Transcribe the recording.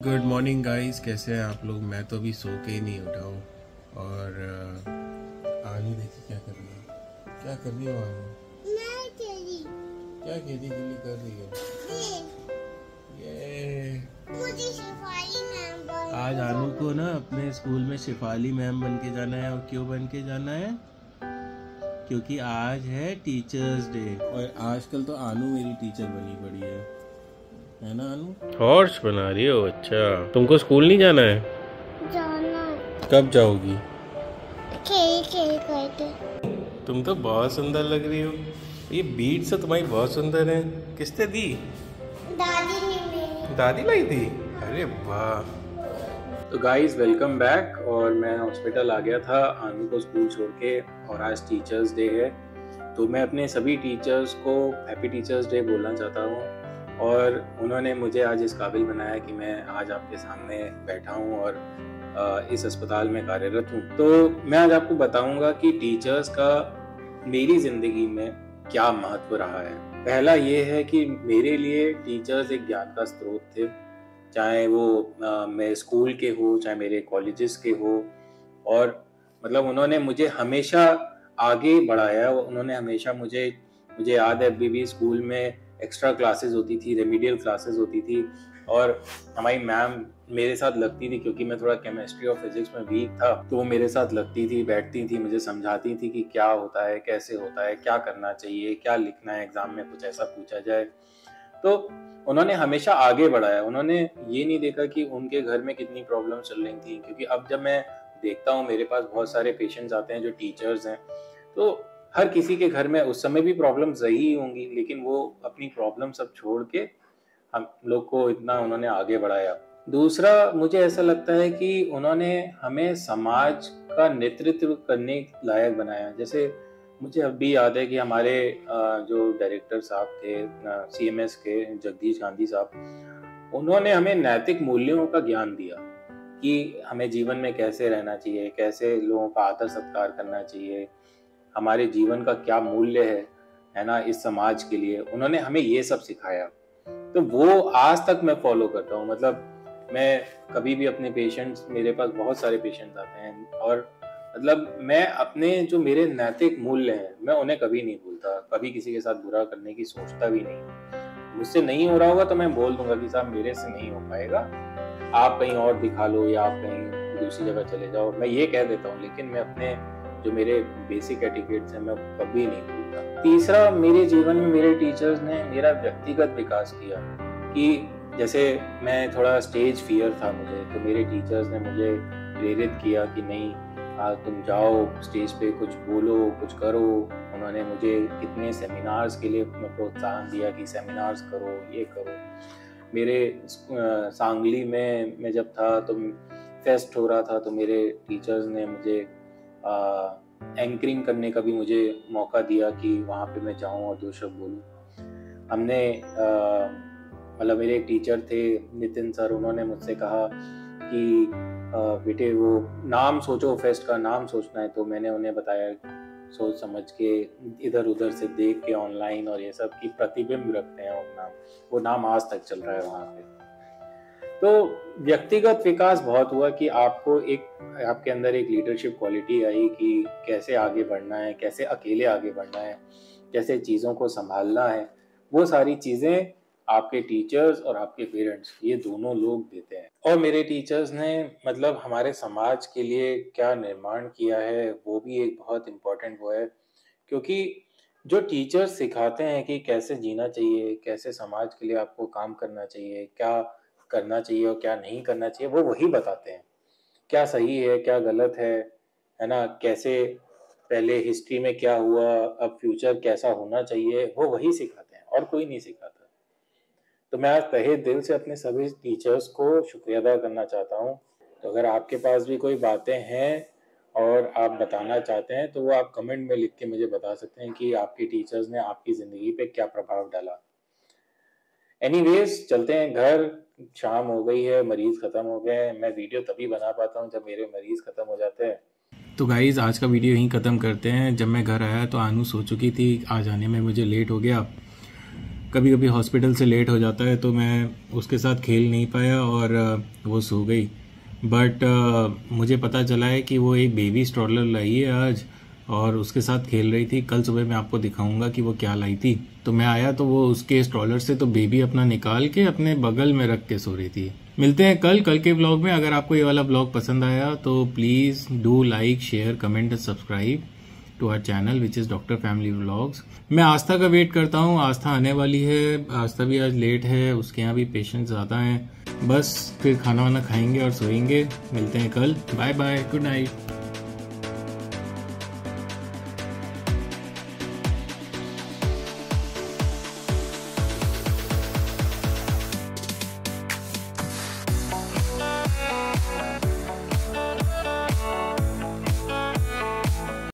Good morning guys, कैसे हैं आप लोग। मैं तो अभी सो के ही नहीं उठा हूँ। और आनू देखिए क्या कर रही है। क्या कर रही हो आनू? मैं खेली। क्या खेती के लिए कर रही हो? ये मुझे शिफाली मैम बोल। आज आनू को ना अपने स्कूल में शिफाली मैम बन के जाना है। और क्यों बन के जाना है? क्योंकि आज है टीचर्स डे। और आजकल तो आनू मेरी टीचर बनी पड़ी है ना आनू? हॉर्स बना रही हो? अच्छा, तुमको स्कूल नहीं जाना है? जाना। कब जाओगी? खेल खेल करके। तुम तो बहुत सुंदर लग रही हो। ये बीट्स तो तुम्हारी बहुत सुंदर है। किसने दी? दादी ने मेरी। दादी लाई थी? अरे वाह। तो गाइस वेलकम बैक। और मैं हॉस्पिटल आ गया था आनू को स्कूल छोड़ के। और आज टीचर्स डे है, तो मैं अपने सभी टीचर्स को हैप्पी टीचर्स डे बोलना चाहता हूँ। और उन्होंने मुझे आज इस काबिल बनाया कि मैं आज आपके सामने बैठा हूँ और इस अस्पताल में कार्यरत हूँ। तो मैं आज आपको बताऊंगा कि टीचर्स का मेरी ज़िंदगी में क्या महत्व रहा है। पहला ये है कि मेरे लिए टीचर्स एक ज्ञान का स्रोत थे, चाहे वो मेरे स्कूल के हो, चाहे मेरे कॉलेजेस के हो। और मतलब उन्होंने मुझे हमेशा आगे बढ़ाया। उन्होंने हमेशा मुझे याद है अभी भी स्कूल में एक्स्ट्रा क्लासेस होती थी, रेमिडियल क्लासेस होती थी। और हमारी मैम मेरे साथ लगती थी, क्योंकि मैं थोड़ा केमिस्ट्री और फिजिक्स में वीक था, तो वो मेरे साथ लगती थी, बैठती थी, मुझे समझाती थी कि क्या होता है, कैसे होता है, क्या करना चाहिए, क्या लिखना है एग्जाम में, कुछ ऐसा पूछा जाए। तो उन्होंने हमेशा आगे बढ़ाया। उन्होंने ये नहीं देखा कि उनके घर में कितनी प्रॉब्लम चल रही थी, क्योंकि अब जब मैं देखता हूँ मेरे पास बहुत सारे पेशेंट्स आते हैं जो टीचर्स हैं, तो हर किसी के घर में उस समय भी प्रॉब्लम्स रही होंगी, लेकिन वो अपनी प्रॉब्लम सब छोड़ के हम लोग को इतना उन्होंने आगे बढ़ाया। दूसरा, मुझे ऐसा लगता है कि उन्होंने हमें समाज का नेतृत्व करने लायक बनाया। जैसे मुझे अब भी याद है कि हमारे जो डायरेक्टर साहब थे CMS के, जगदीश गांधी साहब, उन्होंने हमें नैतिक मूल्यों का ज्ञान दिया कि हमें जीवन में कैसे रहना चाहिए, कैसे लोगों का आदर सत्कार करना चाहिए, हमारे जीवन का क्या मूल्य है ना, इस समाज के लिए। उन्होंने हमें ये सब सिखाया। तो वो आज तक मैं फॉलो करता हूँ। मतलब मैं कभी भी अपने पेशेंट्स, मेरे पास बहुत सारे पेशेंट्स आते हैं, और मतलब मैं अपने जो मेरे नैतिक मूल्य हैं, मैं उन्हें कभी नहीं भूलता, कभी किसी के साथ बुरा करने की सोचता भी नहीं। मुझसे नहीं हो रहा होगा तो मैं बोल दूंगा कि साहब मेरे से नहीं हो पाएगा, आप कहीं और दिखा लो या आप कहीं दूसरी जगह चले जाओ, मैं ये कह देता हूँ। लेकिन मैं अपने जो मेरे बेसिक एटिकेट्स हैं मैं कभी नहीं भूलता। तीसरा, मेरे जीवन में मेरे टीचर्स ने मेरा व्यक्तिगत विकास किया। कि जैसे मैं थोड़ा स्टेज फियर था मुझे, तो मेरे टीचर्स ने मुझे प्रेरित किया कि नहीं, तुम जाओ स्टेज पे, कुछ बोलो, कुछ करो। उन्होंने मुझे कितने सेमिनार्स के लिए प्रोत्साहन दिया कि सेमिनार्स करो, ये करो। मेरे सांगली में मैं जब था तो फेस्ट हो रहा था, तो मेरे टीचर्स ने मुझे एंकरिंग करने का भी मुझे मौका दिया कि वहाँ पे मैं जाऊँ और 2 शब्द बोलूँ। हमने मतलब मेरे एक टीचर थे नितिन सर, उन्होंने मुझसे कहा कि बेटे वो नाम सोचो, फेस्ट का नाम सोचना है। तो मैंने उन्हें बताया सोच समझ के, इधर उधर से देख के ऑनलाइन और ये सब, की प्रतिबिंब रखते हैं वो नाम आज तक चल रहा है वहाँ पे। तो व्यक्तिगत विकास बहुत हुआ कि आपके अंदर एक लीडरशिप क्वालिटी आई कि कैसे आगे बढ़ना है, कैसे अकेले आगे बढ़ना है, कैसे चीज़ों को संभालना है। वो सारी चीज़ें आपके टीचर्स और आपके पेरेंट्स, ये दोनों लोग देते हैं। और मेरे टीचर्स ने मतलब हमारे समाज के लिए क्या निर्माण किया है, वो भी एक बहुत इम्पोर्टेंट वो है। क्योंकि जो टीचर्स सिखाते हैं कि कैसे जीना चाहिए, कैसे समाज के लिए आपको काम करना चाहिए, क्या करना चाहिए और क्या नहीं करना चाहिए, वो वही बताते हैं। क्या सही है, क्या गलत है ना, कैसे पहले हिस्ट्री में क्या हुआ, अब फ्यूचर कैसा होना चाहिए, वो वही सिखाते हैं और कोई नहीं सिखाता। तो मैं आज तहे दिल से अपने सभी टीचर्स को शुक्रिया अदा करना चाहता हूँ। तो अगर आपके पास भी कोई बातें हैं और आप बताना चाहते हैं, तो वो आप कमेंट में लिख के मुझे बता सकते हैं कि आपके टीचर्स ने आपकी ज़िंदगी पे क्या प्रभाव डाला। एनीवेज, चलते हैं घर। शाम हो गई है, मरीज खत्म हो गए हैं। मैं वीडियो तभी बना पाता हूँ जब मेरे मरीज खत्म हो जाते हैं। तो गाइज़, आज का वीडियो यहीं ख़त्म करते हैं। जब मैं घर आया तो आनू सो चुकी थी, आ जाने में मुझे लेट हो गया। कभी कभी हॉस्पिटल से लेट हो जाता है तो मैं उसके साथ खेल नहीं पाया और वो सो गई। बट मुझे पता चला है कि वो एक बेबी स्ट्रॉलर लाई है आज और उसके साथ खेल रही थी। कल सुबह मैं आपको दिखाऊंगा कि वो क्या लाई थी। तो मैं आया तो वो उसके स्ट्रॉलर से तो बेबी अपना निकाल के अपने बगल में रख के सो रही थी। मिलते हैं कल के व्लॉग में। अगर आपको ये वाला व्लॉग पसंद आया तो please do like, share, comment and subscribe to our channel which is doctor family vlogs. मैं आस्था का वेट करता हूँ। आस्था आने वाली है। आस्था भी आज लेट है, उसके यहाँ भी पेशेंट ज़्यादा हैं। बस फिर खाना वाना खाएंगे और सोएंगे। मिलते हैं कल। Bye bye, good night.